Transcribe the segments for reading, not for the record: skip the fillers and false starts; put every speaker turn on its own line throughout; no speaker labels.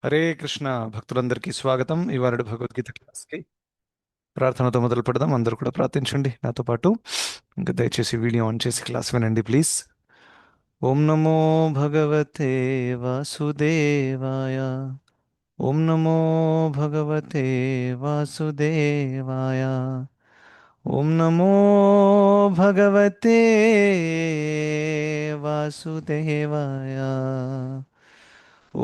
హరే కృష్ణ భక్తులందరికీ స్వాగతం. ఇవాళ భగవద్గీత క్లాస్కి ప్రార్థనతో మొదలు పెడదాం. అందరూ కూడా ప్రార్థించండి నాతో పాటు. ఇంకా దయచేసి వీడియో ఆన్ చేసి క్లాస్ వినండి ప్లీజ్. ఓం నమో భగవతే వాసుదేవాయ. ఓం నమో భగవతే వాసుదేవాయ. ఓం నమో భగవతే వాసుదేవాయ.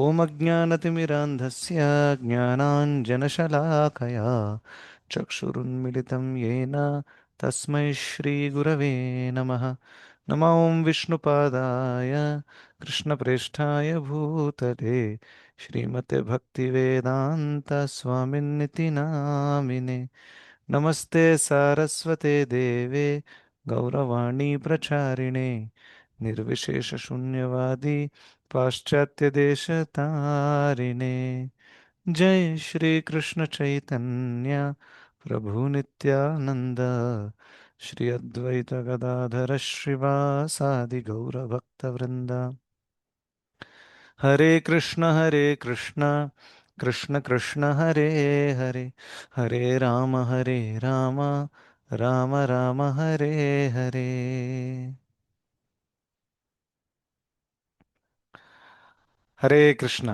ఓం అజ్ఞానతిమిరాంధస్య జ్ఞానాంజనశలాకయా చక్షురున్మిళితం येन తస్మై శ్రీగురవే నమః. నమో ఓం విష్ణుపాదాయ కృష్ణప్రేష్ఠాయ భూతలే శ్రీమతే భక్తివేదాంత స్వామిన్నితి నామినే. నమస్తే సారస్వతే దేవే గౌరవాణి ప్రచారిణే నిర్విశేష శూన్యవాది పాశ్చాత్య దేశతారిణే. జై శ్రీ కృష్ణ చైతన్య ప్రభు నిత్యానంద శ్రీ అద్వైత గదాధర శ్రీవాసాది గౌరభక్త వృంద. హరే కృష్ణ కృష్ణ కృష్ణ హరే హరే హరే రామ రామ రామ హరే హరే. హరే కృష్ణ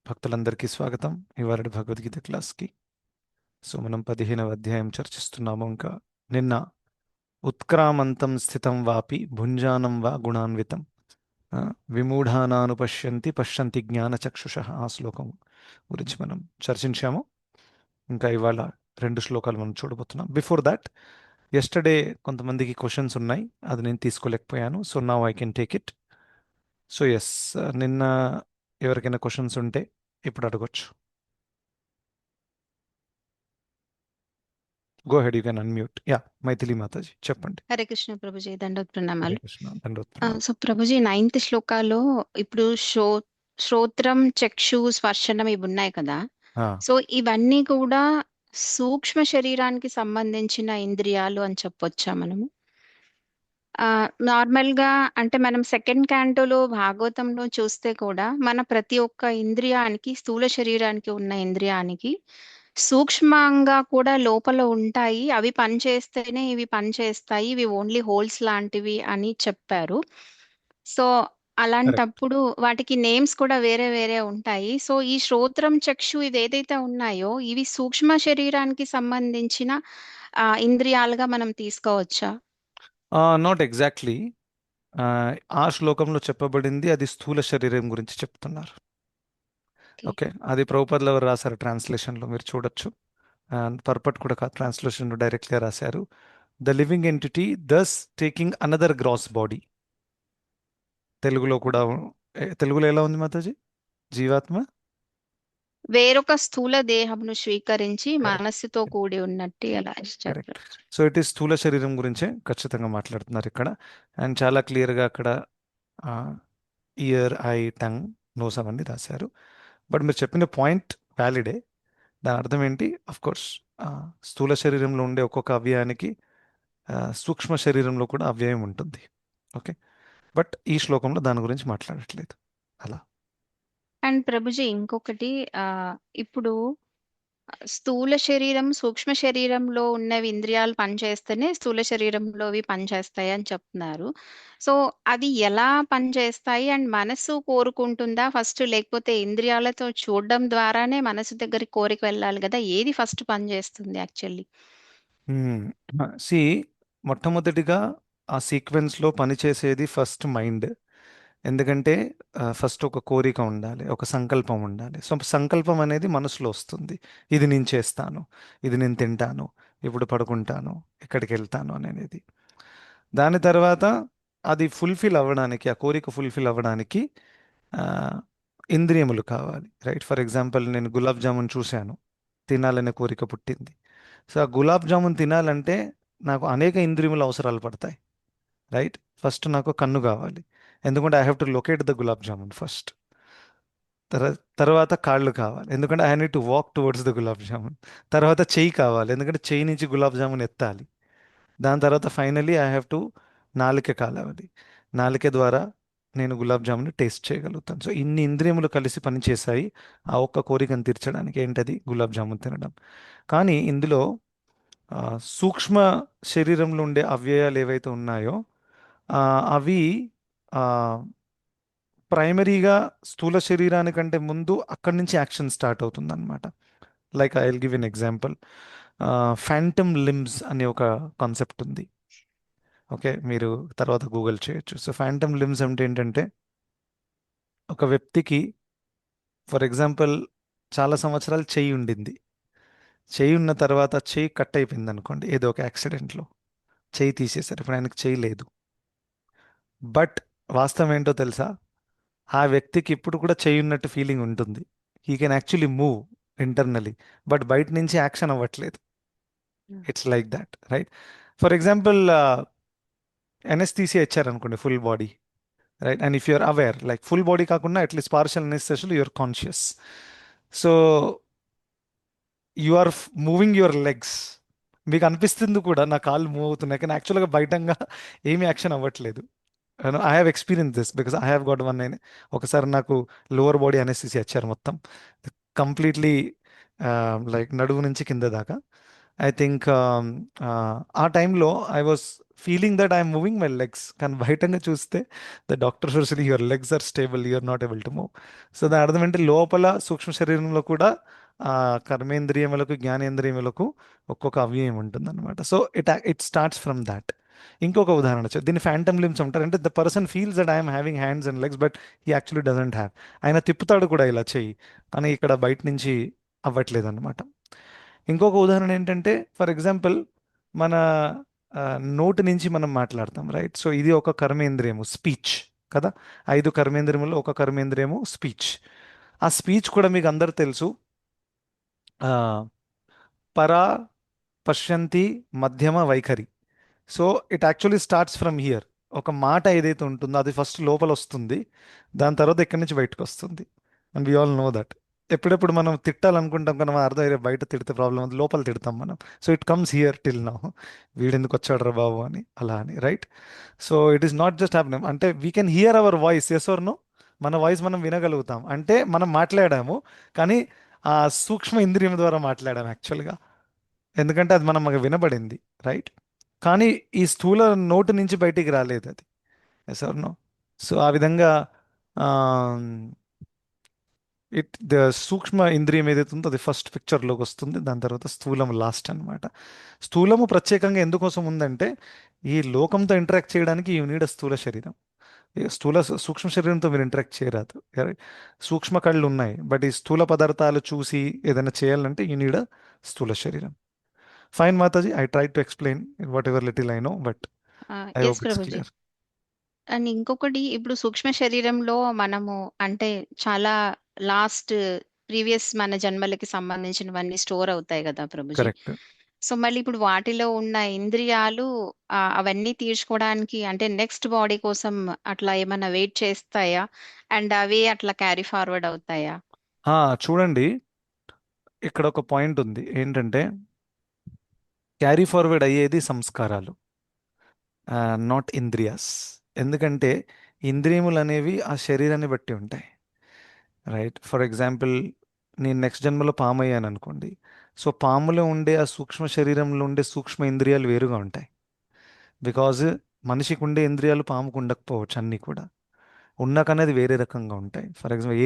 భక్తులందరికీ స్వాగతం ఇవాళ భగవద్గీత క్లాస్కి. సో మనం 15వ అధ్యాయం చర్చిస్తున్నాము. ఇంకా నిన్న ఉత్క్రామంతం స్థితం వాపి భుంజానం వా గుణాన్వితం ఆ, విమూఢానాను పశ్యంతి పశ్యంతి జ్ఞానచక్షుష, ఆ శ్లోకం గురించి మనం చర్చించాము. ఇంకా ఇవాళ 2 శ్లోకాలు మనం చూడబోతున్నాం. బిఫోర్ దాట్, ఎస్టర్డే కొంతమందికి క్వశ్చన్స్ ఉన్నాయి, అది నేను తీసుకోలేకపోయాను. So now I can take it. So yes, నిన్న ఎవరికైనా క్వశ్చన్స్ ఉంటే ఇప్పుడు అడగొచ్చు. Go ahead, you can unmute. Yeah, Maithili Mataji చెప్పండి.
హరే కృష్ణ ప్రభుజీ దండోత్
హరే
ప్రణామాలు.
కృష్ణ దండోత్ ప్రణామం.
సో ప్రభుజీ 9th శ్లోకాలో ఇప్పుడు శ్రోత్రం చక్షు స్పర్శనం ఇవి ఉన్నాయి కదా.
ఆ,
సో ఇవన్నీ కూడా సూక్ష్మ శరీరానికి సంబంధించిన ఇంద్రియాలు అని చెప్పొచ్చా మనము? నార్మల్ గా అంటే మనం సెకండ్ క్యాంటోలో భాగవతంలో చూస్తే కూడా మన ప్రతి ఒక్క ఇంద్రియానికి, స్థూల శరీరానికి ఉన్న ఇంద్రియానికి సూక్ష్మంగా కూడా లోపల ఉంటాయి. అవి పనిచేస్తేనే ఇవి పనిచేస్తాయి, ఇవి ఓన్లీ హోల్స్ లాంటివి అని చెప్పారు. So
correct.
అలాంటప్పుడు వాటికి నేమ్స్ కూడా వేరే వేరే ఉంటాయి. సో ఈ శ్రోత్రం చక్షు ఇవి ఏదైతే ఉన్నాయో ఇవి సూక్ష్మ శరీరానికి సంబంధించిన ఇంద్రియాలుగా మనం తీసుకోవచ్చా?
Not exactly. ఆ శ్లోకంలో చెప్పబడింది అది స్థూల శరీరం గురించి చెప్తున్నారు.
ఓకే.
ఓకే, అది ప్రభుపదులు ఎవరు రాశారు ట్రాన్స్లేషన్లో మీరు చూడొచ్చు. పర్పట్ కూడా కాదు, ట్రాన్స్లేషన్లో డైరెక్ట్గా రాశారు. The living entity thus taking another gross body. తెలుగులో కూడా తెలుగులో ఎలా ఉంది మాతాజీ? జీవాత్మ.
వేరొక స్థూల దేహమును స్వీకరించి
కరెక్ట్.
మనస్సుతో కూడి ఉన్నట్టు అలా ఇచ్చారు
correct.
Prabhuji.
So it is స్థూల శరీరం గురించే ఖచ్చితంగా మాట్లాడుతున్నారు ఇక్కడ. అండ్ చాలా క్లియర్గా అక్కడ ఇయర్, ఐ, టంగ్, నోస్ అవన్నీ రాశారు. బట్ మీరు చెప్పిన పాయింట్ వ్యాలిడే. దాని అర్థం ఏంటి? అఫ్ కోర్స్ స్థూల శరీరంలో ఉండే ఒక్కొక్క అవయవానికి సూక్ష్మ శరీరంలో కూడా అవ్యయం ఉంటుంది. ఓకే, బట్ ఈ శ్లోకంలో దాని గురించి మాట్లాడట్లేదు అలా.
అండ్ ప్రభుజీ ఇంకొకటి, ఆ ఇప్పుడు స్థూల శరీరం, సూక్ష్మ శరీరంలో ఉన్నవి ఇంద్రియాలు పనిచేస్తేనే స్థూల శరీరంలోవి పనిచేస్తాయి అని చెప్తున్నారు. సో అది ఎలా పనిచేస్తాయి అండ్ మనసు కోరుకుంటుందా ఫస్ట్, లేకపోతే ఇంద్రియాలతో చూడడం ద్వారానే మనసు దగ్గరికి కోరిక వెళ్ళాలి కదా? ఏది ఫస్ట్ పనిచేస్తుంది యాక్చువల్లీ?
సి, మొట్టమొదటిగా ఆ సీక్వెన్స్లో పనిచేసేది ఫస్ట్ మైండ్. ఎందుకంటే ఫస్ట్ ఒక కోరిక ఉండాలి, ఒక సంకల్పం ఉండాలి. సో సంకల్పం అనేది మనసులో వస్తుంది. ఇది నేను చేస్తాను, ఇది నేను తింటాను, ఇప్పుడు పడుకుంటాను, ఎక్కడికి వెళ్తాను అనేది. దాని తర్వాత అది ఫుల్ఫిల్ అవ్వడానికి, ఆ కోరిక ఫుల్ఫిల్ అవ్వడానికి ఆ, ఇంద్రియములు కావాలి. రైట్, ఫర్ ఎగ్జాంపుల్ నేను గులాబ్ జామున్ చూశాను, తినాలనే కోరిక పుట్టింది. సో ఆ గులాబ్ జామున్ తినాలంటే నాకు అనేక ఇంద్రియముల అవసరాలు పడతాయి. రైట్, ఫస్ట్ నాకు కన్ను కావాలి, ఎందుకంటే I have to locate the gulab jamun first. తర్వాత కాళ్ళు కావాలి, ఎందుకంటే I need to walk towards the gulab jamun. తర్వాత చెయ్యి కావాలి, ఎందుకంటే చెయ్యి నుంచి గులాబ్ జామున్ ఎత్తాలి. దాని తర్వాత ఫైనలీ ఐ హ్యావ్ టు నాలిక కావాలి. నాలిక ద్వారా నేను గులాబ్ జామున్ టేస్ట్ చేయగలుగుతాను. సో ఇన్ని ఇంద్రియములు కలిసి పనిచేశాయి ఆ ఒక్క కోరికను తీర్చడానికి. ఏంటది? గులాబ్ జామున్ తినడం. కానీ ఇందులో ఆ, సూక్ష్మ శరీరంలో ఉండే అవ్యయాలు ఏవైతే ఉన్నాయో ఆ, అవి ఆ, ప్రైమరీగా స్థూల శరీరానికంటే ముందు అక్కడి నుంచి యాక్షన్ స్టార్ట్ అవుతుంది అనమాట. Like I will give an example. Phantom limbs అనే ఒక కాన్సెప్ట్ ఉంది. ఓకే, మీరు తర్వాత గూగుల్ చేయొచ్చు. సో ఫ్యాంటమ్ లిమ్స్ అంటే ఏంటంటే, ఒక వ్యక్తికి ఫర్ ఎగ్జాంపుల్ చాలా సంవత్సరాలు చెయ్యి ఉండింది. చెయ్యి ఉన్న తర్వాత చెయ్యి కట్ అయిపోయింది అనుకోండి, ఏదో ఒక యాక్సిడెంట్లో చెయ్యి తీసేశారు, ఇప్పుడు ఆయనకు చెయ్యి లేదు. బట్ వాస్తవం ఏంటో తెలుసా? ఆ వ్యక్తికి ఇప్పుడు కూడా చెయ్యి ఉన్నట్టు ఫీలింగ్ ఉంటుంది. He can actually move internally, but బయట నుంచి యాక్షన్ అవ్వట్లేదు. It's like that, right? For example anaesthesia ఇచ్చారనుకోండి full body, right? And if you are aware, like full body కాకుండా అట్లీస్ట్ పార్షల్ ఎనస్థీసియాలో you are conscious. So you are moving your legs. మీకు అనిపిస్తుంది కూడా నా కాళ్ళు మూవ్ అవుతున్నాయి, కానీ యాక్చువల్గా బయటంగా ఏమీ యాక్షన్ అవ్వట్లేదు. I have experience this because I have got one. ఒకసారి నాకు లోవర్ బాడీ అనేసి ఇచ్చారు మొత్తం, కంప్లీట్లీ, లైక్ నడుము నుంచి కింద దాకా. ఐ థింక్ ఆ టైంలో I was feeling that I'm moving my legs, కానీ బయటంగా చూస్తే ద డాక్టర్ చూసి your legs are stable, you're not able to move. So దాని అర్థం ఏంటి? లోపల సూక్ష్మ శరీరంలో కూడా ఆ కర్మేంద్రియములకు జ్ఞానేంద్రియములకు ఒక్కొక్క అవ్యయం ఉంటుంది అనమాట. So it starts from that. ఇంకొక ఉదాహరణ దీన్ని ఫ్యాంటమ్ లిమ్స్ అంటారు. అంటే the person feels that I'm having hands and legs, but he actually doesn't have. ఆయన తిప్పుతాడు కూడా ఇలా చెయ్యి, కానీ ఇక్కడ బయట నుంచి అవ్వట్లేదు అనమాట. ఇంకొక ఉదాహరణ ఏంటంటే, ఫర్ ఎగ్జాంపుల్ మన నోటి నుంచి మనం మాట్లాడతాం, రైట్? సో ఇది ఒక కర్మేంద్రియము, స్పీచ్ కదా. 5 కర్మేంద్రియములో ఒక కర్మేంద్రియము స్పీచ్. ఆ స్పీచ్ కూడా మీకు అందరు తెలుసు. ఆ, పరా, పశ్యంతి, మధ్యమ, వైఖరి. So it actually starts from here. ఒక మాట ఏదైతే ఉంటుందో అది ఫస్ట్ లోపల వస్తుంది, దాని తర్వాత ఎక్కడి నుంచి బయటకు వస్తుంది. And we all know that. ఎప్పుడెప్పుడు మనం తిట్టాలనుకుంటాం కానీ మనం అర్థం అయ్యే బయట తిడితే ప్రాబ్లం ఉంది, లోపల తిడతాం మనం. So it comes here till now. వీడెందుకు వచ్చాడు రా బాబు అని, అలా అని, right? So it is not just happening. అంటే we can hear our voice, yes or no? మన వాయిస్ మనం వినగలుగుతాం, అంటే మనం మాట్లాడాము, కానీ ఆ సూక్ష్మ ఇంద్రియం ద్వారా మాట్లాడాము యాక్చువల్గా, ఎందుకంటే అది మనం మాకు వినబడింది, రైట్? కానీ ఈ స్థూల నోటి నుంచి బయటికి రాలేదు అది, ఎస్ ఆర్ నో? సో ఆ విధంగా ద సూక్ష్మ ఇంద్రియం ఏదైతే ఉందో అది ఫస్ట్ పిక్చర్లోకి వస్తుంది, దాని తర్వాత స్థూలం లాస్ట్ అన్నమాట. స్థూలము ప్రత్యేకంగా ఎందుకోసం ఉందంటే, ఈ లోకంతో ఇంటరాక్ట్ చేయడానికి యూ నీడ్ స్థూల శరీరం. ఈ సూక్ష్మ శరీరంతో మీరు ఇంటరాక్ట్ చేయరాదు. సూక్ష్మ కళ్ళు ఉన్నాయి, బట్ ఈ స్థూల పదార్థాలు చూసి ఏదైనా చేయాలంటే యూ నీడ్ స్థూల శరీరం. ఫైన్ మాతాజీ, I try to explain whatever little I know, but I
yes
hope it's
ప్రభుజీ.
క్లియర్.
అండ్ ఇంకొకటి, ఇప్పుడు సూక్ష్మ శరీరంలో మనము అంటే చాలా లాస్ట్ ప్రీవియస్ మన జన్మలకి సంబంధించినవన్నీ స్టోర్ అవుతాయి కదా ప్రభుజీ.
కరెక్ట్.
సో మళ్ళీ ఇప్పుడు వాటిలో ఉన్న ఇంద్రియాలు అవన్నీ తీర్చుకోవడానికి అంటే నెక్స్ట్ బాడీ కోసం అట్లా ఏమైనా వెయిట్ చేస్తాయా? అండ్ అవి అట్లా క్యారీ ఫార్వర్డ్ అవుతాయా?
చూడండి, ఇక్కడ ఒక పాయింట్ ఉంది ఏంటంటే, క్యారీ ఫార్వర్డ్ అయ్యేది సంస్కారాలు, నాట్ ఇంద్రియాస్. ఎందుకంటే ఇంద్రియములు అనేవి ఆ శరీరాన్ని బట్టి ఉంటాయి, రైట్? ఫర్ ఎగ్జాంపుల్, నేను నెక్స్ట్ జన్మలో పాము అయ్యాను అనుకోండి. సో పాములో ఉండే ఆ సూక్ష్మ శరీరంలో ఉండే సూక్ష్మ ఇంద్రియాలు వేరుగా ఉంటాయి, బికాజ్ మనిషికి ఉండే ఇంద్రియాలు పాముకు ఉండకపోవచ్చు, అన్నీ కూడా ఉన్నకనేది వేరే రకంగా ఉంటాయి. ఫర్ ఎగ్జాంపుల్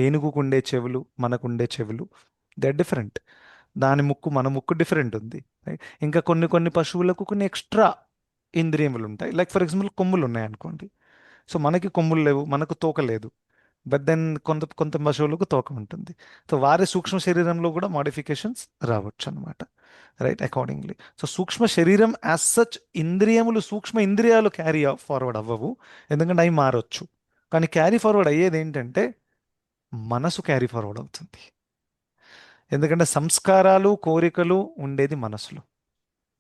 ఏనుగుకు ఉండే చెవులు మనకు ఉండే చెవులు, దే ఆర్ డిఫరెంట్. దాని ముక్కు మన ముక్కు డిఫరెంట్ ఉంది, రైట్? ఇంకా కొన్ని కొన్ని పశువులకు కొన్ని ఎక్స్ట్రా ఇంద్రియములు ఉంటాయి. లైక్ ఫర్ ఎగ్జాంపుల్ కొమ్ములు ఉన్నాయి అనుకోండి. సో మనకి కొమ్ములు లేవు, మనకు తోక లేదు, బట్ దెన్ కొంత కొంత పశువులకు తోక ఉంటుంది. సో వారి సూక్ష్మ శరీరంలో కూడా మాడిఫికేషన్స్ రావచ్చు అనమాట, రైట్? అకార్డింగ్లీ. సో సూక్ష్మ శరీరం యాజ్ సచ్, ఇంద్రియములు సూక్ష్మ ఇంద్రియాలు క్యారీ ఫార్వర్డ్ అవ్వవు, ఎందుకంటే అవి మారొచ్చు. కానీ క్యారీ ఫార్వర్డ్ అయ్యేది ఏంటంటే మనసు క్యారీ ఫార్వర్డ్ అవుతుంది, ఎందుకంటే సంస్కారాలు కోరికలు ఉండేది మనసులో,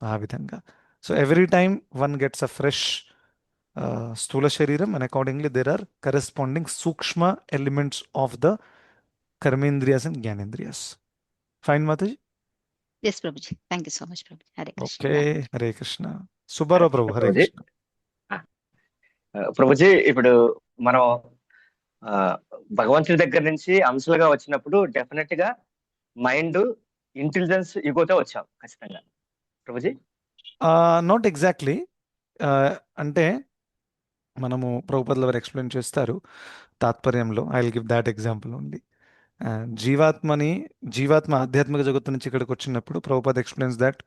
ఆ విధంగా. So every time one gets a fresh స్థూల శరీరం, and accordingly there are corresponding సూక్ష్మ ఎలిమెంట్స్ ఆఫ్ ద కర్మేంద్రియాస్ అండ్ జ్ఞానేంద్రియాస్. Fine Mataji.
Yes Prabhuji, thank you so much Prabhuji. Hare Krishna,
okay,
ధన్యవాదాలు.
హరే కృష్ణ.
హరే
సుబ్బారావు
కృష్ణ
ప్రభు, హరే
ప్రభుజీ.
కృష్ణ.
ప్రభుజీ, ఇప్పుడు మనం ఆ, భగవంతుడి దగ్గర నుంచి అంశాలుగా వచ్చినప్పుడు డెఫినెట్ గా మైండ్, ఇంటెలిజెన్స్, ఈగోతో వచ్చాం ఖచ్చితంగా. ప్రభుజీ.
Not exactly. అంటే మనము ప్రభుపదుల వారు ఎక్స్ప్లెయిన్ చేస్తారు తాత్పర్యంలో. I will give that example only. జీవాత్మని జీవాత్మ ఆధ్యాత్మిక జగత్తు నుంచి ఇక్కడికి వచ్చినప్పుడు ప్రభుపాద్ ఎక్స్ప్లెయిన్స్ దట్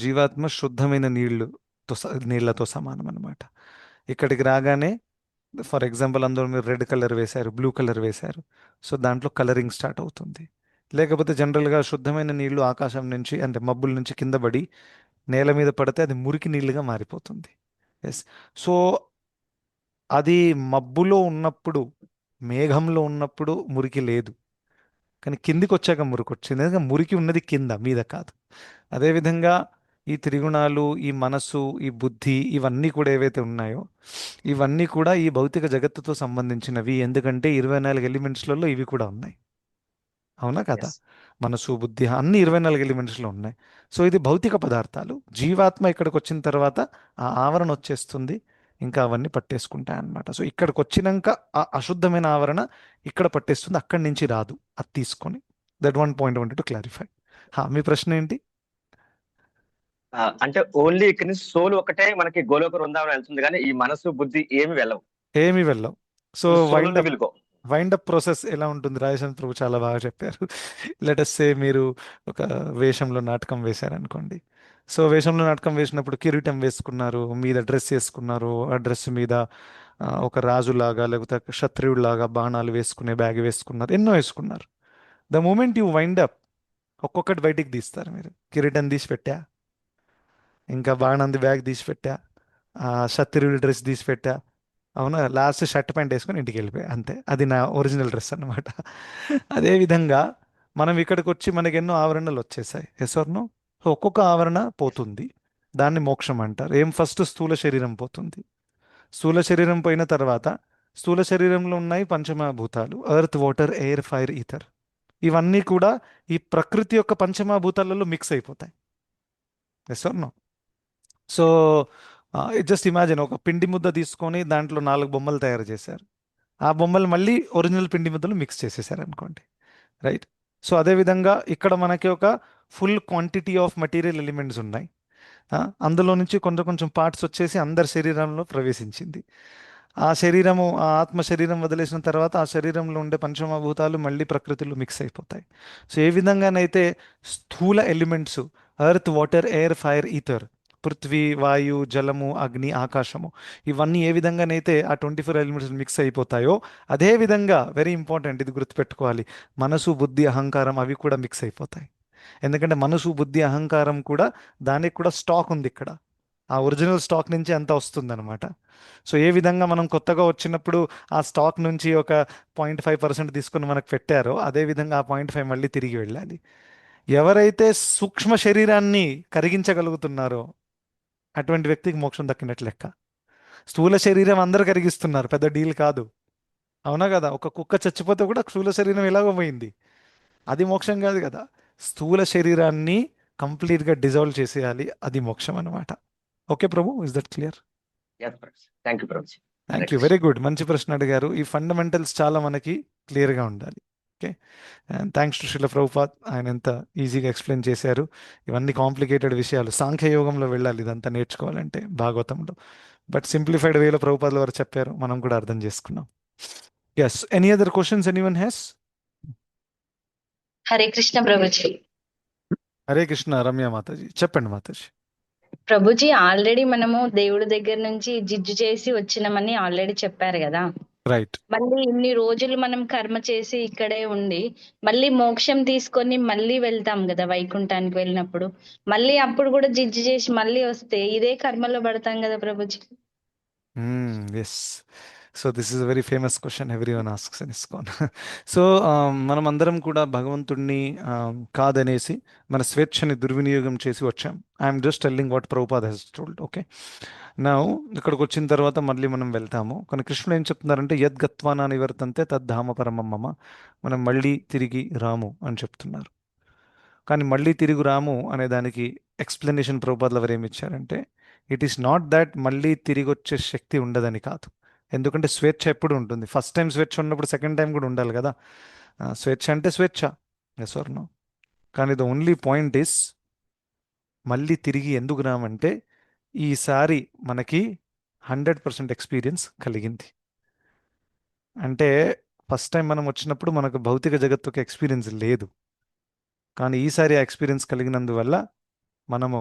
జీవాత్మ శుద్ధమైన నీళ్లతో సమానం అన్నమాట. ఇక్కడికి రాగానే ఫర్ ఎగ్జాంపుల్ అందులో మీరు రెడ్ కలర్ వేశారు, బ్లూ కలర్ వేశారు, సో దాంట్లో కలరింగ్ స్టార్ట్ అవుతుంది. లేకపోతే జనరల్గా శుద్ధమైన నీళ్లు ఆకాశం నుంచి అంటే మబ్బుల నుంచి కింద పడి నేల మీద పడితే అది మురికి నీళ్ళుగా మారిపోతుంది. ఎస్. సో అది మబ్బులో ఉన్నప్పుడు, మేఘంలో ఉన్నప్పుడు మురికి లేదు, కానీ కిందికి వచ్చాక మురికి వచ్చింది. ఎందుకంటే మురికి ఉన్నది కింద, మీద కాదు. అదేవిధంగా ఈ త్రిగుణాలు, ఈ మనస్సు, ఈ బుద్ధి, ఇవన్నీ కూడా ఏవైతే ఉన్నాయో ఇవన్నీ కూడా ఈ భౌతిక జగత్తుతో సంబంధించినవి. ఎందుకంటే 24 ఎలిమెంట్స్లలో ఇవి కూడా ఉన్నాయి. అవునా కదా?
ఎస్.
మనసు, బుద్ధి అన్ని 24 ఎలిమెంట్స్లో ఉన్నాయి. సో ఇది భౌతిక పదార్థాలు. జీవాత్మ ఇక్కడికి వచ్చిన తర్వాత ఆ ఆవరణ వచ్చేస్తుంది, ఇంకా అవన్నీ పట్టేసుకుంటాయి అన్నమాట. సో ఇక్కడికి వచ్చినాక ఆ అశుద్ధమైన ఆవరణ ఇక్కడ పట్టేస్తుంది, అక్కడి నుంచి రాదు అది తీసుకొని. That one point wanted to clarify. మీ ప్రశ్న ఏంటి?
అంటే ఓన్లీ ఇక్కడి నుంచి సోల్ ఒకటే మనకి గోలోక వృందావనం వెళ్తుంది, కానీ ఈ మనసు, బుద్ధి ఏమి వెళ్ళవు.
ఏమీ వెళ్ళవు. So
soul
wind
only
up
will go.
Wind up process ఎలా ఉంటుంది? రాజేశ్వర ప్రభు చాలా బాగా చెప్పారు. లెటస్ సే మీరు ఒక వేషంలో నాటకం వేశారనుకోండి. సో వేషంలో నాటకం వేసినప్పుడు కిరీటం వేసుకున్నారు, మీద డ్రెస్ వేసుకున్నారు, ఆ డ్రెస్ మీద ఒక రాజులాగా లేకపోతే క్షత్రియుడిలాగా బాణాలు వేసుకునే బ్యాగ్ వేసుకున్నారు, ఎన్నో వేసుకున్నారు. The moment you wind up ఒక్కొక్కటి బయటికి తీస్తారు. మీరు కిరీటం తీసి పెట్టా, ఇంకా బాణంది బ్యాగ్ తీసి పెట్టా, ఆ క్షత్రియుడి డ్రెస్ తీసి పెట్టా, అవునా, లాస్ట్ షర్ట్ ప్యాంట్ వేసుకొని ఇంటికి వెళ్ళిపోయా, అంతే. అది నా ఒరిజినల్ డ్రెస్ అన్నమాట. అదేవిధంగా మనం ఇక్కడికి వచ్చి మనకి ఎన్నో ఆవరణలు వచ్చేసాయి. Yes or no? సో ఒక్కొక్క ఆవరణ పోతుంది, దాన్ని మోక్షం అంటారు. ఏం ఫస్ట్ స్థూల శరీరం పోతుంది. స్థూల శరీరం పోయిన తర్వాత స్థూల శరీరంలో ఉన్నాయి పంచమభూతాలు: earth, water, air, fire, ether. ఇవన్నీ కూడా ఈ ప్రకృతి యొక్క పంచమభూతాలలో మిక్స్ అయిపోతాయి. Yes or no? So just imagine, ఒక పిండి ముద్ద తీసుకొని దాంట్లో 4 బొమ్మలు తయారు చేశారు. ఆ బొమ్మలు మళ్ళీ ఒరిజినల్ పిండి ముద్దలు మిక్స్ చేసేసారు అనుకోండి, రైట్? సో అదేవిధంగా ఇక్కడ మనకి ఒక full quantity of material elements ఉన్నాయి. అందులో నుంచి కొంచెం కొంచెం పార్ట్స్ వచ్చేసి అందరి శరీరంలో ప్రవేశించింది. ఆ శరీరము, ఆ ఆత్మ శరీరం వదిలేసిన తర్వాత ఆ శరీరంలో ఉండే పంచమభూతాలు మళ్ళీ ప్రకృతిలో మిక్స్ అయిపోతాయి. సో ఏ విధంగానైతే స్థూల elements earth, water, air, fire, ether, Prithvi, వాయు, జలము, అగ్ని, ఆకాశము, ఇవన్నీ ఏ విధంగానైతే ఆ 24 ఎలిమెంట్స్ మిక్స్ అయిపోతాయో అదే విధంగా, వెరీ ఇంపార్టెంట్, ఇది గుర్తుపెట్టుకోవాలి, మనసు, బుద్ధి, అహంకారం అవి కూడా మిక్స్ అయిపోతాయి. ఎందుకంటే మనసు, బుద్ధి, అహంకారం కూడా, దానికి కూడా స్టాక్ ఉంది ఇక్కడ. ఆ ఒరిజినల్ స్టాక్ నుంచి అంత వస్తుందన్నమాట. సో ఏ విధంగా మనం కొత్తగా వచ్చినప్పుడు ఆ స్టాక్ నుంచి ఒక 0.5% తీసుకుని మనకు పెట్టారో అదే విధంగా ఆ 0.5 మళ్ళీ తిరిగి వెళ్ళాలి. ఎవరైతే సూక్ష్మ శరీరాన్ని కరిగించగలుగుతున్నారో అటువంటి వ్యక్తికి మోక్షం దక్కినట్లు లెక్క. స్థూల శరీరం అందరు కరిగిస్తున్నారు, పెద్ద డీల్ కాదు. అవునా కదా? ఒక కుక్క చచ్చిపోతే కూడా స్థూల శరీరం ఎలాగో పోయింది, అది మోక్షం కాదు కదా. స్థూల శరీరాన్ని కంప్లీట్గా డిజాల్వ్ చేసేయాలి, అది మోక్షం అన్నమాట. Okay Prabhu, is that clear?
Thank you Prabhuji.
Thank you, very good. మంచి ప్రశ్న అడిగారు. ఈ ఫండమెంటల్స్ చాలా మనకి క్లియర్గా ఉండాలి. Okay, and thanks to Srila Prabhupad, ఆయన ఎంత ఈజీగా ఎక్స్ప్లెయిన్ చేశారు. ఇవన్నీ కాంప్లికేటెడ్ విషయాలు, సాంఖ్యయోగంలో వెళ్ళాలి ఇదంతా నేర్చుకోవాలంటే, భాగవతంలో. బట్ సింప్లిఫైడ్ వేలో ప్రభుపాదుల వారు చెప్పారు, మనం కూడా అర్థం చేసుకున్నాం. Yes, any other questions anyone has?
Hare Krishna ప్రభుజీ.
హరే కృష్ణ. రమ్య మాతాజీ, చెప్పండి మాతాజీ.
ప్రభుజీ, ఆల్రెడీ మనము దేవుడి దగ్గర నుంచి జిజ్జు చేసి వచ్చినామని ఆల్రెడీ చెప్పారు కదా.
రైట్.
మళ్ళీ ఇన్ని రోజులు మనం కర్మ చేసి ఇక్కడే ఉండి మళ్ళీ మోక్షం తీసుకొని మళ్ళీ వెళ్తాం కదా వైకుంఠానికి వెళ్ళినప్పుడు. మళ్ళీ అప్పుడు కూడా జిజ్జు చేసి మళ్ళీ వస్తే ఇదే కర్మలో పడతాం కదా ప్రభుజీ.
Yes. So this is a very famous question everyone asks in ISKCON. So మనం అందరం కూడా భగవంతుణ్ణి కాదనేసి మన స్వేచ్ఛని దుర్వినియోగం చేసి వచ్చాం. I'm just telling what Prabhupad has told. Okay, నా ఇక్కడికి వచ్చిన తర్వాత మళ్ళీ మనం వెళ్తాము. కానీ కృష్ణుడు ఏం చెప్తున్నారంటే, యద్గత్వానా నివర్తంతే తద్ధామ పరమం మమ, మనం మళ్ళీ తిరిగి రాము అని చెప్తున్నారు. కానీ మళ్ళీ తిరిగి రాము అనే దానికి ఎక్స్ప్లెనేషన్ ప్రభుపాదులు ఎవరు ఏమి ఇచ్చారంటే, ఇట్ ఈస్ నాట్ దట్ మళ్ళీ తిరిగి వచ్చే శక్తి ఉండదని కాదు, ఎందుకంటే స్వేచ్ఛ ఎప్పుడు ఉంటుంది. ఫస్ట్ టైం స్వేచ్ఛ ఉన్నప్పుడు సెకండ్ టైం కూడా ఉండాలి కదా. స్వేచ్ఛ అంటే స్వేచ్ఛ, ఎస్ ఆర్ నో. కానీ ద ఓన్లీ పాయింట్ ఇస్ మళ్ళీ తిరిగి ఎందుకు రామంటే ఈసారి మనకి 100% ఎక్స్పీరియన్స్ కలిగింది. అంటే ఫస్ట్ టైం మనం వచ్చినప్పుడు మనకు భౌతిక జగత్తుకి ఎక్స్పీరియన్స్ లేదు. కానీ ఈసారి ఆ ఎక్స్పీరియన్స్ కలిగినందువల్ల మనము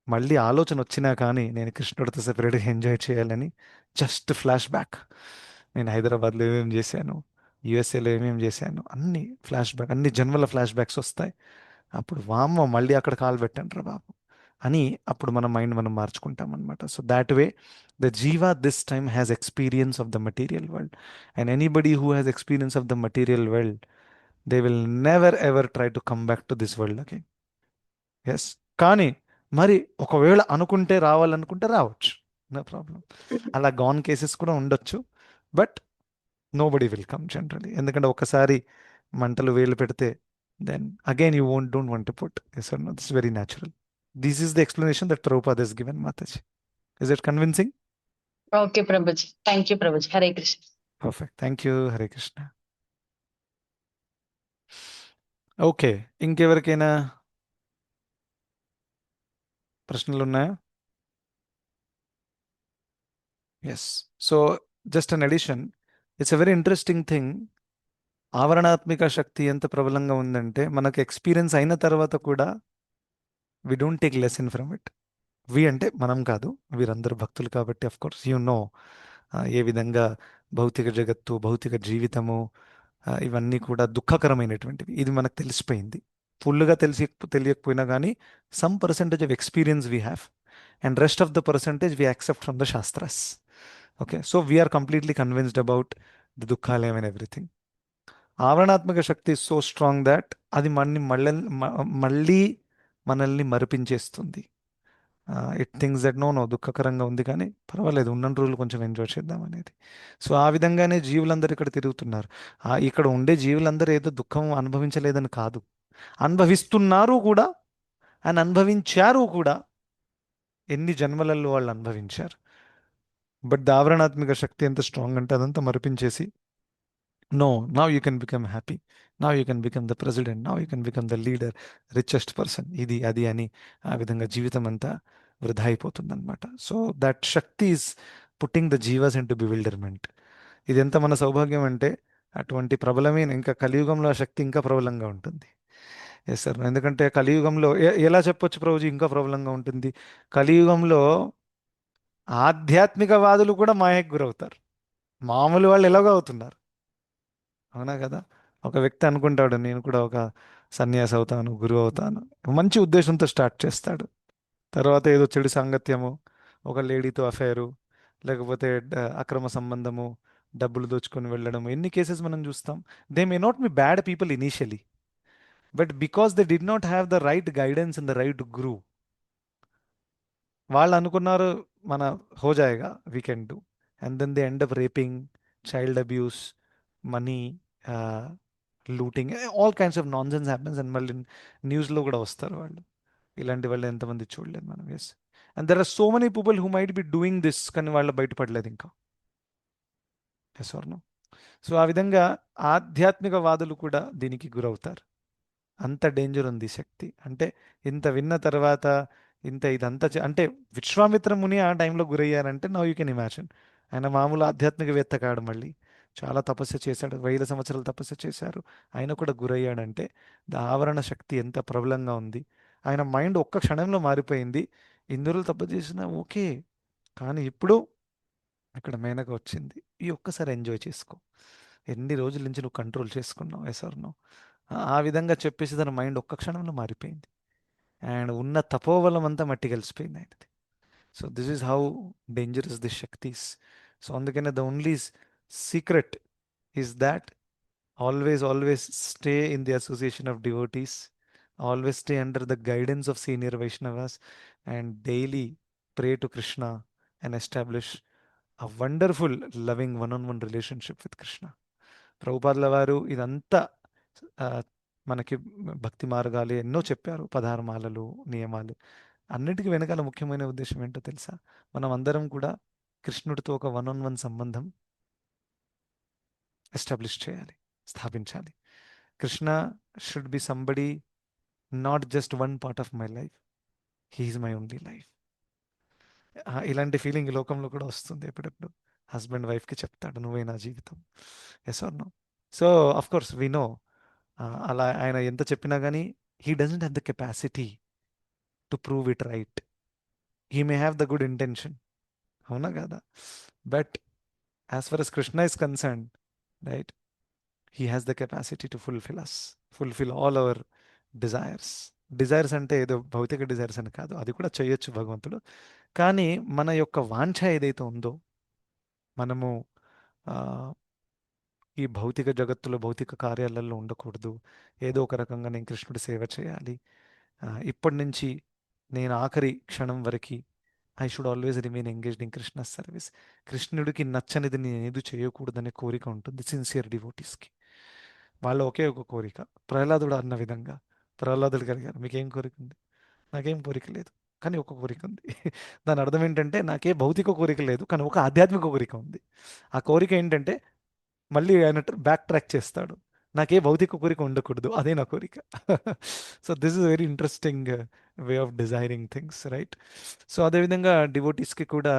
మళ్ళీ ఆలోచన వచ్చినా కానీ నేను కృష్ణుడితో సెపరేట్గా ఎంజాయ్ చేయాలని జస్ట్ ఫ్లాష్ బ్యాక్. నేను హైదరాబాద్లో ఏమేమి చేశాను, యుఎస్ఏలో ఏమేమి చేశాను, అన్ని ఫ్లాష్ బ్యాక్, అన్ని జన్మల ఫ్లాష్ బ్యాక్స్ వస్తాయి. అప్పుడు వామ్మ మళ్ళీ అక్కడ కాలు పెట్టండి రా బాబు అని అప్పుడు మన మైండ్ మనం మార్చుకుంటాం అనమాట. So that way the jiva this time has experience of the material world. And anybody who has experience of the material world they will never ever try to come back to this world again. Yes. కానీ మరి ఒకవేళ అనుకుంటే రావాలనుకుంటే రావచ్చు, no problem. అలా gone cases కూడా ఉండొచ్చు. But nobody will come generally. ఎందుకంటే ఒకసారి మంటలు వేలు పెడితే then again you don't want to put. Yes or no, this very natural. This is the explanation that Prabhupada has given, Mataji. Is it convincing?
Okay Prabhuji, thank you Prabhuji. Hare Krishna.
Perfect. Thank you. Hare Krishna. Okay, ఇంకెవరికైనా ప్రశ్నలు ఉన్నాయా? Yes. So just an addition, it's a very interesting thing. ఆవరణాత్మిక శక్తి ఎంత ప్రబలంగా ఉందంటే మనకు experience అయిన తర్వాత కూడా we don't take lesson from it. We అంటే మనం కాదు, వీరందరూ భక్తులు కాబట్టి అఫ్ కోర్స్ యు నో ఏ విధంగా భౌతిక జగత్తు, భౌతిక జీవితము ఇవన్నీ కూడా దుఃఖకరమైనటువంటివి. ఇది మనకు తెలిసిపోయింది. ఫుల్గా తెలియకపోయినా కానీ some percentage of experience we have and rest of the percentage we accept from the శాస్త్రాస్. Okay, so we are completely convinced about the దుఃఖాలయం అండ్ ఎవ్రీథింగ్. ఆవరణాత్మక శక్తి సో స్ట్రాంగ్ దాట్ అది మళ్ళీ మనల్ని మరిపించేస్తుంది. ఇట్ థింగ్స్ దట్ నో దుఃఖకరంగా ఉంది కానీ పర్వాలేదు, ఉన్న రోజులు కొంచెం ఎంజాయ్ చేద్దాం అనేది. సో ఆ విధంగానే జీవులందరూ ఇక్కడ తిరుగుతున్నారు. ఇక్కడ ఉండే జీవులందరూ ఏదో దుఃఖం అనుభవించలేదని కాదు, అనుభవిస్తున్నారు కూడా, అని అనుభవించారు కూడా. ఎన్ని జన్మలలో వాళ్ళు అనుభవించారు. బట్ ద ఆవరణాత్మిక శక్తి ఎంత స్ట్రాంగ్ అంటే అదంతా మరిపించేసి no, now you can become happy, now you can become the president, now you can become the leader, richest person, ఇది అది అని ఆ విధంగా జీవితం అంతా వృధా అయిపోతుంది అనమాట. సో దట్ శక్తి ఈస్ పుట్టింగ్ ద జీవాస్ ఇన్ టు బివిల్డర్మెంట్. ఇది ఎంత మన సౌభాగ్యం అంటే అటువంటి ప్రబలమైన ఇంకా కలియుగంలో ఆ శక్తి ఇంకా ప్రబలంగా ఉంటుంది. Yes sir. ఎందుకంటే కలియుగంలో ఎలా చెప్పొచ్చు ప్రభుజీ ఇంకా ప్రబలంగా ఉంటుంది? కలియుగంలో ఆధ్యాత్మికవాదులు కూడా మాయకు గురవుతారు, మామూలు వాళ్ళు ఎలాగో అవుతున్నారు. అవునా కదా? ఒక వ్యక్తి అనుకుంటాడు నేను కూడా ఒక సన్యాసి అవుతాను, గురువు అవుతాను, మంచి ఉద్దేశంతో స్టార్ట్ చేస్తాడు. తర్వాత ఏదో చెడు సాంగత్యము, ఒక లేడీతో అఫైరు, లేకపోతే అక్రమ సంబంధము, డబ్బులు దోచుకొని వెళ్ళడం, ఎన్ని కేసెస్ మనం చూస్తాం. They may not be bad people initially, but because they did not have the right guidance and the right guru, వాళ్ళు అనుకున్నారు మన హో జాయేగా, we can do, and then they end up raping, child abuse, money, looting, all kinds of nonsense happens. And మళ్ళీ న్యూస్లో కూడా వస్తారు వాళ్ళు. ఇలాంటి వాళ్ళు ఎంతమంది చూడలేదు మనం. Yes. And there are so many people who might be doing this, కానీ వాళ్ళు బయటపడలేదు ఇంకా. Yes or no? సో ఆ విధంగా ఆధ్యాత్మికవాదులు కూడా దీనికి గురవుతారు. అంత డేంజర్ ఉంది శక్తి. అంటే ఇంత విన్న తర్వాత ఇదంతా అంటే విశ్వామిత్ర ముని ఆ టైంలో గురయ్యారంటే నౌ యూ కెన్ ఇమాజిన్. ఆయన మామూలు ఆధ్యాత్మికవేత్త కాడు, మళ్ళీ చాలా తపస్సు చేశాడు, 1000 సంవత్సరాలు తపస్సు చేశారు, ఆయన కూడా గురయ్యాడంటే ఆవరణ శక్తి ఎంత ప్రబలంగా ఉంది. ఆయన మైండ్ ఒక్క క్షణంలో మారిపోయింది. ఇందులో తప్పు చేసినా ఓకే, కానీ ఇప్పుడు ఇక్కడ మేనక వచ్చింది, ఈ ఒక్కసారి ఎంజాయ్ చేసుకో, ఎన్ని రోజుల నుంచి నువ్వు కంట్రోల్ చేసుకున్నావు, ఎసర్నో, ఆ విధంగా చెప్పేసి తన మైండ్ ఒక్క క్షణంలో మారిపోయింది. అండ్ ఉన్న తపోబలం అంతా మట్టి కలిసిపోయింది ఆయనది. So this is how dangerous this శక్తిస్. సో అందుకనే the only secret is that always stay in the association of devotees, always stay under the guidance of senior Vaishnavas, and daily pray to Krishna and establish a wonderful loving one-on-one relationship with Krishna. ప్రభుపాదుల వారు ఇదంతా మనకి భక్తి మార్గాలు ఎన్నో చెప్పారు, 16 మాలలు, నియమాలు. అన్నిటికీ వెనకాల ముఖ్యమైన ఉద్దేశం ఏంటో తెలుసా? మనం అందరం కూడా కృష్ణుడితో ఒక వన్ ఆన్ వన్ సంబంధం ఎస్టాబ్లిష్ చేయాలి, స్థాపించాలి. Krishna should be somebody, not just one part of my life, he is my only life. ఇలాంటి ఫీలింగ్ ఈ లోకంలో కూడా వస్తుంది ఎప్పుడెప్పుడు. హస్బెండ్ వైఫ్కి చెప్తాడు, నువ్వే నా జీవితం. Yes or no? So of course we know, అలా ఆయన ఎంత చెప్పినా కానీ he doesn't have the capacity to prove it right. He may have the good intention, అవునా కదా? But as far as Krishna is concern, right, he has the capacity to fulfil all our desires. Desires అంటే ఏదో భౌతిక desires అని కాదు, అది కూడా చేయొచ్చు భగవంతుడు. కానీ మన యొక్క వాంఛ ఏదైతే ఉందో, మనము ఆ, ఈ భౌతిక జగత్తులో భౌతిక కార్యాలలో ఉండకూడదు. ఏదో ఒక రకంగా నేను కృష్ణుడి సేవ చేయాలి. ఇప్పటి నుంచి నేను ఆఖరి క్షణం వరకు I should always remain engaged in Krishna service. కృష్ణుడికి నచ్చనిది నేను ఏది చేయకూడదనే కోరిక ఉంటుంది సిన్సియర్ డివోటీస్కి. వాళ్ళ ఒకే ఒక కోరిక, ప్రహ్లాదుడు అన్న విధంగా ప్రహ్లాదుడు కలిగారు, మీకేం కోరిక ఉంది? నాకేం కోరిక లేదు, కానీ ఒక కోరిక ఉంది. దాని అర్థం ఏంటంటే నాకే భౌతిక కోరిక లేదు, కానీ ఒక ఆధ్యాత్మిక కోరిక ఉంది. ఆ కోరిక ఏంటంటే, మళ్ళీ ఆయన బ్యాక్ ట్రాక్ చేస్తాడు, నాకే భౌతిక కోరిక ఉండకూడదు, అదే నా కోరిక. So this is very interesting way of desiring things, right? So అదేవిధంగా డివోటీస్కి కూడా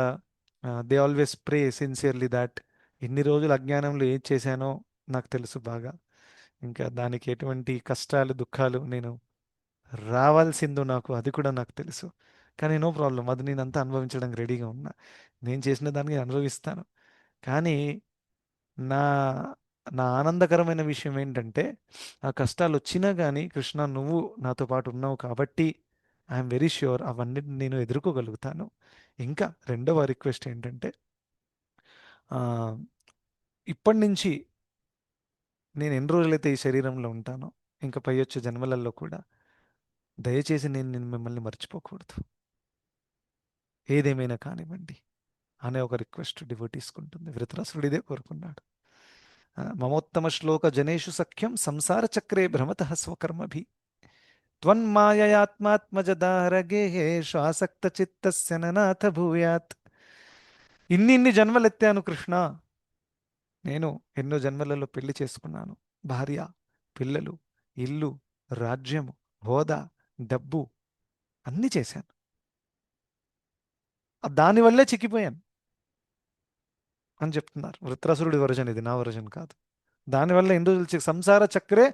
they always pray sincerely that ఇన్ని రోజులు అజ్ఞానంలో ఏం చేశానో నాకు తెలుసు బాగా, ఇంకా దానికి ఎటువంటి కష్టాలు దుఃఖాలు నేను రావాల్సిందో నాకు అది కూడా నాకు తెలుసు. కానీ నో ప్రాబ్లం, అది నేను అంతా అనుభవించడానికి రెడీగా ఉన్నా, నేను చేసిన దానికి నేను అనుభవిస్తాను. కానీ నా నా ఆనందకరమైన విషయం ఏంటంటే, ఆ కష్టాలు వచ్చినా కానీ కృష్ణ నువ్వు నాతో పాటు ఉన్నావు కాబట్టి ఐఎమ్ వెరీ ష్యూర్ అవన్నిటిని నేను ఎదుర్కోగలుగుతాను. ఇంకా రెండవ రిక్వెస్ట్ ఏంటంటే, ఆ, ఇప్పటి నుంచి నేను ఎన్ని రోజులైతే ఈ శరీరంలో ఉంటానో, ఇంకా పై వచ్చే జన్మలలో కూడా దయచేసి నేను మిమ్మల్ని మర్చిపోకూడదు, ఏదేమైనా కానివ్వండి అనే ఒక రిక్వెస్ట్ డివోటీస్కుంటుంది. ధృతరాష్ట్రుడు ఇదే కోరుకున్నాడు. మమోత్తమ శ్లోక జనేషు సఖ్యం సంసార చక్రే భ్రమత స్వకర్మభి త్వన్మాయయాత్మాత్మజదారగేహే శ్వాసక్త చిత్తస్య ననాథ భూయాత్. ఇన్ని జన్మలెత్తాను కృష్ణ, నేను ఎన్నో జన్మలలో పెళ్లి చేసుకున్నాను, భార్య, పిల్లలు, ఇల్లు, రాజ్యము, హోదా, డబ్బు అన్నీ చేశాను, దానివల్లే చిక్కిపోయాను అని చెప్తున్నారు. వృత్రాసురుడి వర్జన్ ఇది, నా వర్జన్ కాదు. దానివల్ల ఎన్ని రోజులు సంసార చక్రే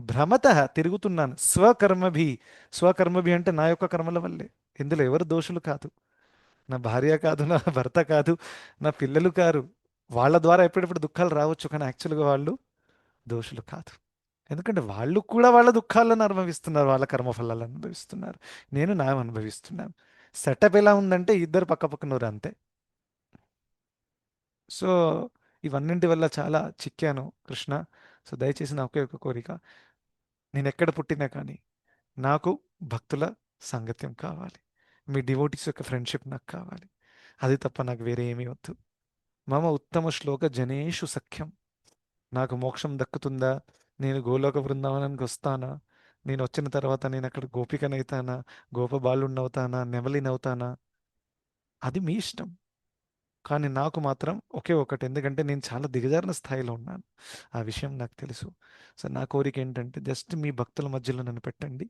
భ్రమత తిరుగుతున్నాను, స్వకర్మభి అంటే నా యొక్క కర్మల వల్లే. ఇందులో ఎవరు దోషులు కాదు, నా భార్య కాదు, నా భర్త కాదు, నా పిల్లలు కారు. వాళ్ళ ద్వారా ఎప్పుడెప్పుడు దుఃఖాలు రావచ్చు, కానీ యాక్చువల్గా వాళ్ళు దోషులు కాదు. ఎందుకంటే వాళ్ళు కూడా వాళ్ళ దుఃఖాలను అనుభవిస్తున్నారు, వాళ్ళ కర్మఫలాలను అనుభవిస్తున్నారు, నేను నా అనుభవిస్తున్నాను. సెటప్ ఎలా ఉందంటే ఇద్దరు పక్క పక్కనూరు అంతే. సో ఇవన్నింటి వల్ల చాలా చిక్కాను కృష్ణ. సో దయచేసి నా ఒకే ఒక కోరిక, నేను ఎక్కడ పుట్టినా కానీ నాకు భక్తుల సాంగత్యం కావాలి, మీ డివోటీస్ యొక్క ఫ్రెండ్షిప్ నాకు కావాలి, అది తప్ప నాకు వేరే ఏమీ వద్దు. మమ ఉత్తమ శ్లోక జనేషు సఖ్యం. నాకు మోక్షం దక్కుతుందా, నేను గోలోక బృందావనానికి వస్తానా, నేను వచ్చిన తర్వాత నేను అక్కడ గోపికనవుతానా, గోపబాలుణ్ణవుతానా, నెమలినవుతానా, అది మీ ఇష్టం. కానీ నాకు మాత్రం ఒకే ఒకటి, ఎందుకంటే నేను చాలా దిగజారిన స్థాయిలో ఉన్నాను, ఆ విషయం నాకు తెలుసు. సో నా కోరిక ఏంటంటే జస్ట్ మీ భక్తుల మధ్యలో నన్ను పెట్టండి,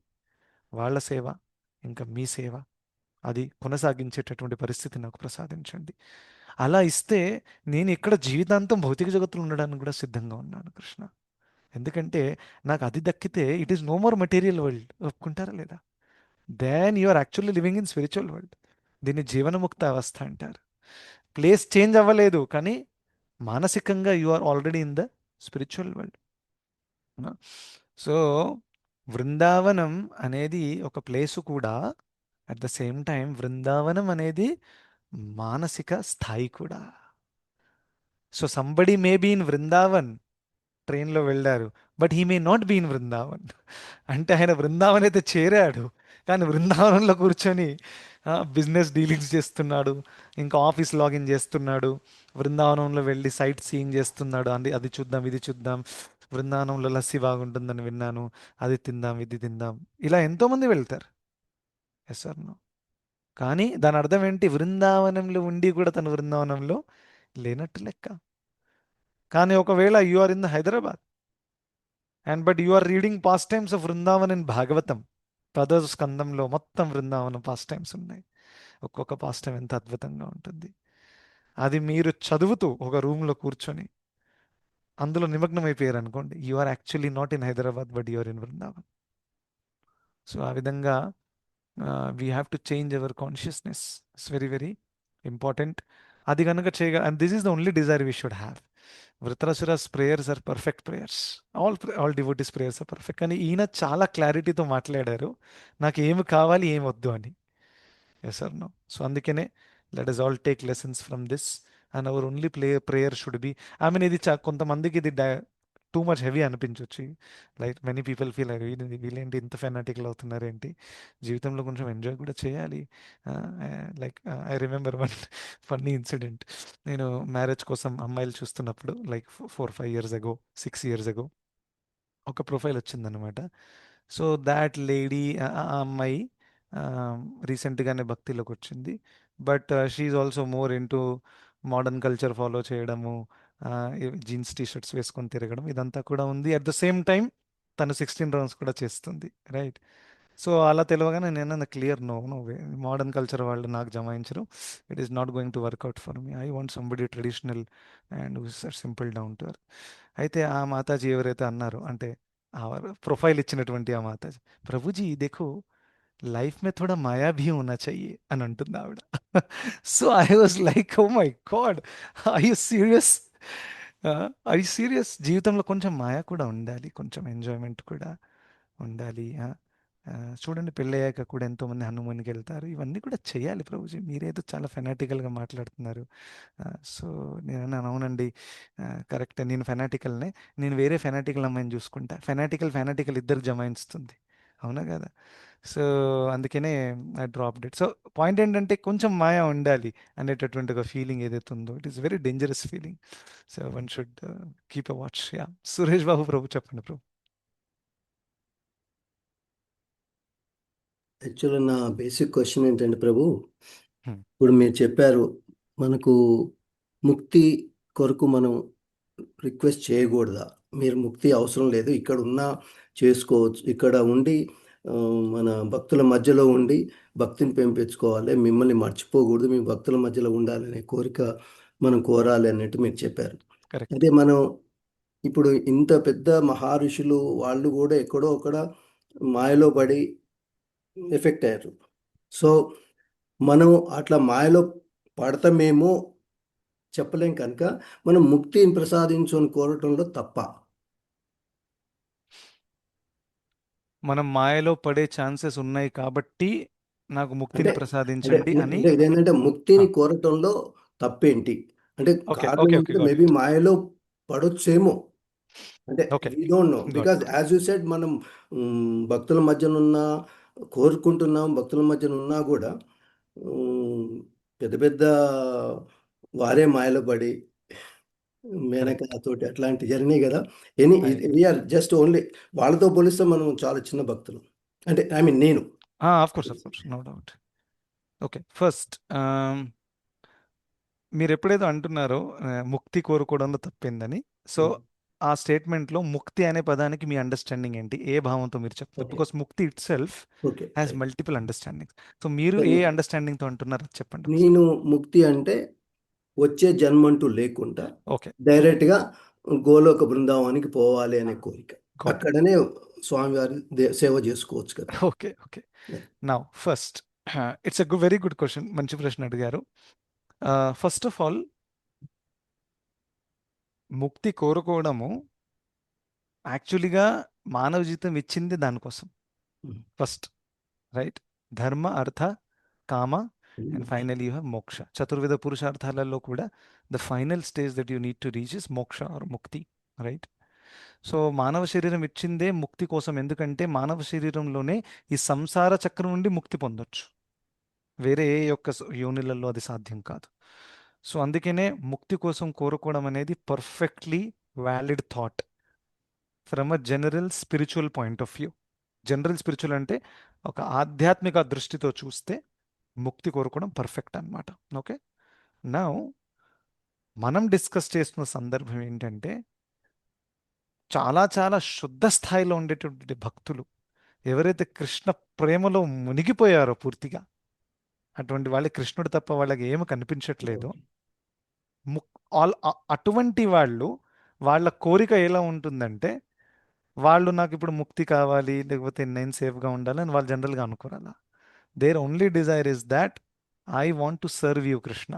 వాళ్ళ సేవ ఇంకా మీ సేవ అది కొనసాగించేటటువంటి పరిస్థితి నాకు ప్రసాదించండి. అలా ఇస్తే నేను ఇక్కడ జీవితాంతం భౌతిక జగత్తులో ఉండడానికి కూడా సిద్ధంగా ఉన్నాను కృష్ణ. ఎందుకంటే నాకు అది దక్కితే it is no more material world, ఒప్పుకుంటారా లేదా? Then you are actually living in spiritual world. దీన్ని జీవనముక్త అవస్థ అంటారు. ప్లేస్ చేంజ్ అవ్వలేదు, కానీ మానసికంగా you are already in the spiritual world. So Brindavanam అనేది ఒక ప్లేసు కూడా, at the same time Brindavanam అనేది మానసిక స్థాయి కూడా. So somebody may be in Brindavan, ట్రైన్లో వెళ్ళారు, but he may not be in Brindavan. అంటే ఆయన బృందావన్ అయితే చేరాడు, కానీ బృందావనంలో కూర్చొని బిజినెస్ డీలింగ్స్ చేస్తున్నాడు, ఇంకా ఆఫీస్ లాగిన్ చేస్తున్నాడు, బృందావనంలో వెళ్ళి సైట్ సీయింగ్ చేస్తున్నాడు, అది చూద్దాం ఇది చూద్దాం, బృందావనంలో లస్సీ బాగుంటుందని విన్నాను, అది తిందాం ఇది తిందాం, ఇలా ఎంతోమంది వెళ్తారు. Yes or no? కానీ దాని అర్థం ఏంటి? బృందావనంలో ఉండి కూడా తను బృందావనంలో లేనట్టు లెక్క. కానీ ఒకవేళ you are in the Hyderabad and but you are reading pastimes of Vrindavan in Bhagavatam, పదో స్కందంలో మొత్తం బృందావనం పాస్ట్ టైమ్స్ ఉన్నాయి. ఒక్కొక్క పాస్ట్ టైం ఎంత అద్భుతంగా ఉంటుంది. అది మీరు చదువుతూ ఒక రూమ్లో కూర్చొని అందులో నిమగ్నం అయిపోయారు అనుకోండి, you are actually not in Hyderabad but you are in Brindavan. So ఆ విధంగా we have to change our consciousness. It's very very important. అది కనుక చేయగల, and this is the only desire we should have. వృత్రాసురస్ prayers are perfect prayers, all devotees prayers are perfect. కానీ ఈయన చాలా క్లారిటీతో మాట్లాడారు, నాకు ఏమి కావాలి ఏమి వద్దు అని. Yes or no? సో అందుకనే let us all take lessons from this and our only prayer should be, I mean ఇది కొంతమందికి ఇది టూ మచ్ హెవీ అనిపించవచ్చు. లైక్ మెనీ పీపుల్ ఫీల్ వీళ్ళేంటి ఇంత ఫెనాటికల్ అవుతున్నారేంటి, జీవితంలో కొంచెం ఎంజాయ్ కూడా చేయాలి. Like I remember one funny incident. నేను మ్యారేజ్ కోసం అమ్మాయిలు చూస్తున్నప్పుడు like 4-5 years ago, 6 years ago ఒక ప్రొఫైల్ వచ్చిందనమాట. సో దాట్ లేడీ, ఆ అమ్మాయి రీసెంట్గానే భక్తిలోకి వచ్చింది. But she also more into modern culture follow చేయడము, జీన్స్ టీషర్ట్స్ వేసుకొని తిరగడం, ఇదంతా కూడా ఉంది. అట్ ద సేమ్ టైం తను 16 rounds కూడా చేస్తుంది, రైట్? సో అలా తెలియగానే నేను clear, no no way, modern culture వాళ్ళు నాకు జమాయించరు, it is not going to work out for me, I want somebody traditional and simple down to earth. అయితే ఆ మాతాజీ ఎవరైతే అన్నారో, అంటే ఆ ప్రొఫైల్ ఇచ్చినటువంటి ఆ మాతాజీ, ప్రభుజీ देखो लाइफ में थोड़ा माया भी होना चाहिए అని అంటుంది ఆవిడ. So I was like, oh my God, I you serious? I serious? జీవితంలో కొంచెం మాయ కూడా ఉండాలి, కొంచెం ఎంజాయ్మెంట్ కూడా ఉండాలి. చూడండి, పెళ్ళయ్యాక కూడా ఎంతోమంది హనుమూన్కి వెళ్తారు, ఇవన్నీ కూడా చేయాలి ప్రభుజీ, మీరేదో చాలా ఫెనాటికల్గా మాట్లాడుతున్నారు. సో నేను అన్నాను, అవునండి కరెక్టే, నేను ఫెనాటికల్నే, నేను వేరే ఫెనాటికల్ అమ్మాయిని చూసుకుంటా, ఫెనాటికల్ ఇద్దరు జమాయిస్తుంది, అవునా కదా? సో అందుకనే I dropped it. So point ఏంటంటే కొంచెం మాయా ఉండాలి అనేటటువంటి ఒక ఫీలింగ్ ఏదైతే ఉందో, it is very dangerous feeling. So one should keep a watch. Yeah, Suresh Babu Prabhu చెప్పండి ప్రభు.
యాక్చువల్గా నా బేసిక్ క్వశ్చన్ ఏంటంటే ప్రభు,
Hmm.
ఇప్పుడు మీరు చెప్పారు మనకు ముక్తి కొరకు మనం రిక్వెస్ట్ చేయకూడదా? మీరు ముక్తి అవసరం లేదు, ఇక్కడ ఉన్నా చేసుకోవచ్చు, ఇక్కడ ఉండి మన భక్తుల మధ్యలో ఉండి భక్తిని పెంపించుకోవాలి, మిమ్మల్ని మర్చిపోకూడదు, మీ భక్తుల మధ్యలో ఉండాలనే కోరిక మనం కోరాలి అన్నట్టు మీరు చెప్పారు.
కరెక్ట్.
అదే మనం ఇప్పుడు ఇంత పెద్ద మహర్షులు వాళ్ళు కూడా ఎక్కడో అక్కడ మాయలో పడి ఎఫెక్ట్ అయ్యారు. సో మనం అట్లా మాయలో పడతామేమో చెప్పలేం కనుక మనం ముక్తిని ప్రసాదించుకొని కోరటంలో తప్ప.
మనం మాయలో పడే ఛాన్సెస్ ఉన్నాయి కాబట్టి నాకు ముక్తిని
అంటే
ప్రసాదించండి అని.
అంటే ఇదేంటంటే ముక్తిని కోరటంలో తప్పేంటి అంటే
ఓకే
కారణం
ఓకే ఓకే,
ఏంటంటే
గాట్
మేబీ
ఇట్.
మాయలో పడొచ్చేమో, అంటే
okay,
we don't know,
got
because
it.
As you said మనం భక్తుల మధ్యనున్న కోరుకుంటున్నాం, భక్తుల మధ్యన ఉన్నా కూడా ఉమ్, పెద్ద పెద్ద వారే మాయలో పడి మేనక
కరెక్ట్.
తోటి అట్లాంటి జరిగినాయి కదా. ఎనీ వీఆర్ జస్ట్ ఓన్లీ వాళ్ళతో పోలిస్తే మనం చాలా చిన్న భక్తులు, అంటే ఐ మీన్ నేను.
Of course, no doubt. Okay, first మీరు ఎప్పుడైతే అంటున్నారో ముక్తి కోరుకోవడంలో తప్పిందని, సో ఆ స్టేట్మెంట్లో ముక్తి అనే పదానికి మీ అండర్స్టాండింగ్ ఏంటి, ఏ భావంతో మీరు చెప్తారు?
Okay.
బికాస్ ముక్తి it self
okay,
has multiple understandings. So మీరు ఏ అండర్స్టాండింగ్తో అంటున్నారు అది చెప్పండి.
నేను ముక్తి అంటే వచ్చే జన్మంటూ లేకుండా
ఓకే,
డైరెక్ట్గా గోలోక బృందావానికి పోవాలి అనే కోరిక,
Got it.
అక్కడనే స్వామివారి సేవ చేసుకోవచ్చు కదా.
Okay okay, now first it's a very good question, మంచి ప్రశ్న అడిగారు. ఫస్ట్ ఆఫ్ ఆల్, ముక్తి కోరుకోవడము యాక్చువల్గా మానవ జీవితం ఇచ్చింది దానికోసం. First, right? ధర్మ, అర్థ, కామ అండ్ ఫైనల్ యూ హ్యావ్ మోక్ష. చతుర్విధ పురుషార్థాలలో కూడా the final stage that you need to reach is మోక్ష ఆర్ ముక్తి, రైట్? సో మానవ శరీరం ఇచ్చిందే ముక్తి కోసం, ఎందుకంటే మానవ శరీరంలోనే ఈ సంసార చక్రం నుండి ముక్తి పొందొచ్చు, వేరే ఏ యొక్క యోనిలలో అది సాధ్యం కాదు. సో అందుకనే ముక్తి కోసం కోరుకోవడం అనేది perfectly valid thought from a general spiritual point of view. General spiritual అంటే ఒక ఆధ్యాత్మిక దృష్టితో చూస్తే ముక్తి కోరుకోవడం పర్ఫెక్ట్ అన్నమాట. ఓకే, నా మనం డిస్కస్ చేస్తున్న సందర్భం ఏంటంటే చాలా చాలా శుద్ధ స్థాయిలో ఉండేటువంటి భక్తులు ఎవరైతే కృష్ణ ప్రేమలో మునిగిపోయారో పూర్తిగా, అటువంటి వాళ్ళకి కృష్ణుడు తప్ప వాళ్ళకి ఏమి కనిపించట్లేదు. అటువంటి వాళ్ళు, వాళ్ళ కోరిక ఎలా ఉంటుందంటే వాళ్ళు నాకు ఇప్పుడు ముక్తి కావాలి, లేకపోతే నేను సేఫ్గా ఉండాలి అని వాళ్ళు జనరల్గా అనుకోరు అలా. There only desire is that I want to serve you Krishna,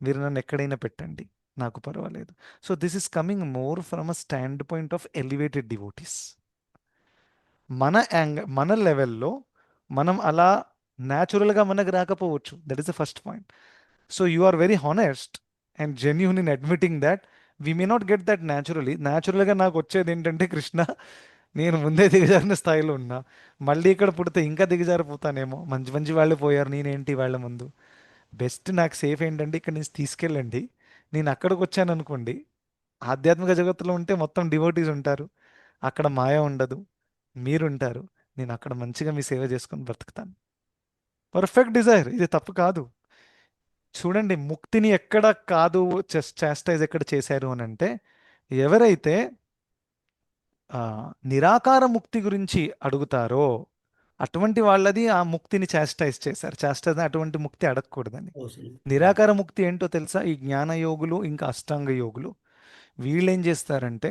మీరు నన్ను ఎక్కడైనా పెట్టండి, నాకు పర్వాలేదు. So this is coming more from a standpoint of elevated devotees. మన లెవెల్లో మనం అలా న్యాచురల్గా మనకు రాకపోవచ్చు. That is the first point. So you are very honest and genuine in admitting that we may not get that naturally. న్యాచురల్గా నాకు వచ్చేది ఏంటంటే కృష్ణ, నేను ముందే దిగజారిన స్థాయిలో ఉన్నా, మళ్ళీ ఇక్కడ పుడితే ఇంకా దిగజారిపోతానేమో, మంచి మంచి వాళ్ళు పోయారు, నేనేంటి వాళ్ళ ముందు. బెస్ట్ నాకు సేఫ్ ఏంటంటే ఇక్కడ నుంచి తీసుకెళ్ళండి, నేను అక్కడికి వచ్చాను అనుకోండి, ఆధ్యాత్మిక జగత్తులో ఉంటే మొత్తం డివోటీస్ ఉంటారు, అక్కడ మాయ ఉండదు, మీరుంటారు, నేను అక్కడ మంచిగా మీ సేవ చేసుకొని బ్రతుకుతాను. పర్ఫెక్ట్ డిజైర్, ఇది తప్పు కాదు. చూడండి, ముక్తిని ఎక్కడ కాదు చాస్టైజ్ ఎక్కడ చేశారు అని అంటే, ఎవరైతే నిరాకార ముక్తి గురించి అడుగుతారో అటువంటి వాళ్ళది ఆ ముక్తిని చాస్టైజ్ చేశారు. చాస్టైజ్ అటువంటి ముక్తి అడగకూడదని. నిరాకార ముక్తి ఏంటో తెలుసా? ఈ జ్ఞాన యోగులు ఇంకా అష్టాంగ యోగులు వీళ్ళు ఏం చేస్తారంటే,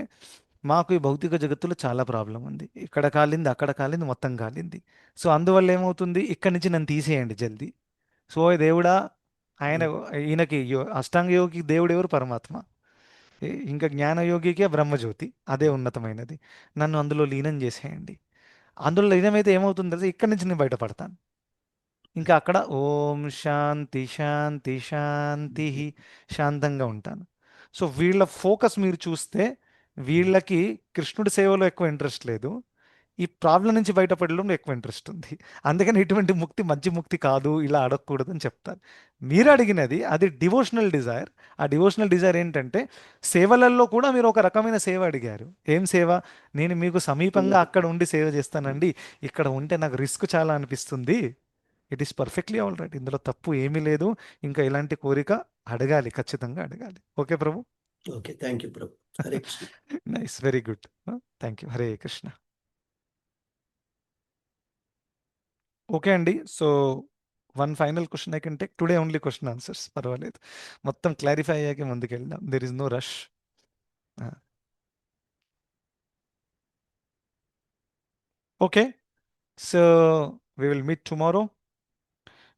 మాకు ఈ భౌతిక జగత్తులో చాలా ప్రాబ్లం ఉంది, ఇక్కడ కాలింది అక్కడ కాలింది మొత్తం కాలింది, సో అందువల్ల ఏమవుతుంది, ఇక్కడి నుంచి నన్ను తీసేయండి జల్దీ. సో దేవుడా, ఆయన ఈయనకి అష్టాంగ యోగికి దేవుడు ఎవరు? పరమాత్మ. ఇంకా జ్ఞానయోగికి బ్రహ్మజ్యోతి, అదే ఉన్నతమైనది, నన్ను అందులో లీనం చేసేయండి. అందులో లీనమైతే ఏమవుతుంది తెలుసా, ఇక్కడి నుంచి నేను బయటపడతాను. ఇంకా అక్కడ ఓం శాంతి శాంతి శాంతి, శాంతంగా ఉంటాను. సో వీళ్ళ ఫోకస్ మీరు చూస్తే వీళ్ళకి కృష్ణుడి సేవలో ఎక్కువ ఇంట్రెస్ట్ లేదు, ఈ ప్రాబ్లం నుంచి బయటపడడంలో ఎక్కువ ఇంట్రెస్ట్ ఉంది. అందుకని ఇటువంటి ముక్తి మంచి ముక్తి కాదు, ఇలా అడగకూడదు అని చెప్తారు. మీరు అడిగినది అది డివోషనల్ డిజైర్. ఆ డివోషనల్ డిజైర్ ఏంటంటే, సేవలలో కూడా మీరు ఒక రకమైన సేవ అడిగారు. ఏం సేవ? నేను మీకు సమీపంగా అక్కడ ఉండి సేవ చేస్తానండి, ఇక్కడ ఉంటే నాకు రిస్క్ చాలా అనిపిస్తుంది. It is perfectly all right, ఇందులో తప్పు ఏమీ లేదు. ఇంకా ఇలాంటి కోరిక అడగాలి, ఖచ్చితంగా అడగాలి. Okay Prabhu.
Okay, thank you Prabhu. Hare Krishna.
Nice, very good, thank you. Hare Krishna. Okay అండి. So one final question I can take today, only question answers, పర్వాలేదు, మొత్తం క్లారిఫై అయ్యాకే ముందుకు వెళ్దాం. There is no rush. Okay, so we will meet tomorrow.